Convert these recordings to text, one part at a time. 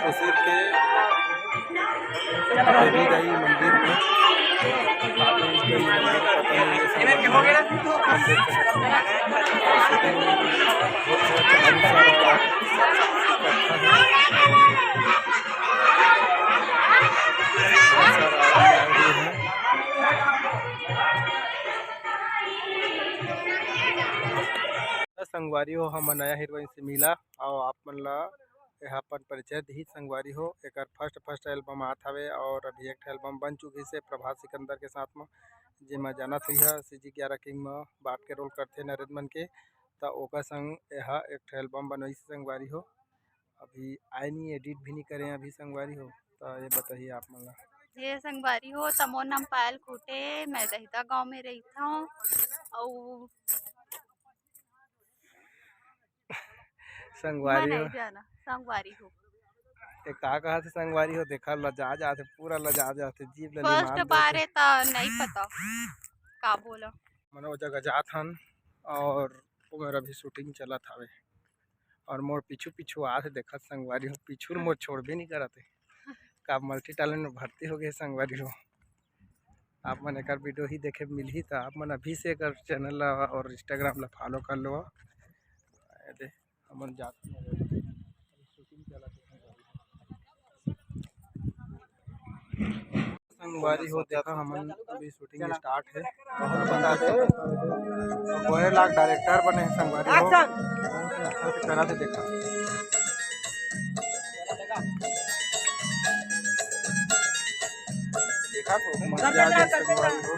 उसीर के देवी दाई मंदिर में संगवारी हो हम नया हीरोइन से मिला और आप मन ला यहाँ पर परिचय दी संगवारी हो एक फर्स्ट एल्बम आत हवे और अभी एक एल्बम बन चुकी से प्रभात सिकंदर के साथ में जेमा जाना थी है CG11 किंग में बाप के रोल करते नरेंद्र मन के तो ओका संग यहाँ एक एल्बम बनवाई से संगवारी हो अभी आए नहीं एडिट भी नहीं करे अभी संगवारी हो तो ये बताइए आप मन ला। ये संगवारी हो तमो नाम पायल खूटे मैं दहिता गांव में रही था और संगवारी हो जाना संगवारी हो एक कहा से संगवारी हो देखा लजा जाते पूरा लजा जाते जीव फर्स्ट बार है तो नहीं पता का बोला मनो वो जगह जात हन और वो मेरा भी शूटिंग चला था और मोर पीछू आते देखा संगवारी हो पीछू मोर छोड़ भी नहीं करते का मल्टी टैलेंट में भर्ती हो गए संगवारी हो आप मन एक वीडियो ही देखे मिल ही था आप मन अभी से एक चैनल और इंस्टाग्राम ला फॉलो कर लो हमन जाते शूटिंग चला संगवारी हो देखा हमन अभी शूटिंग स्टार्ट है बता दे बोले लाख डायरेक्टर बने हैं संगवारी हो अच्छा से करा से देखा देखा तो मजा आ गया संगवारी हो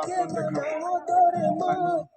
अपन देखा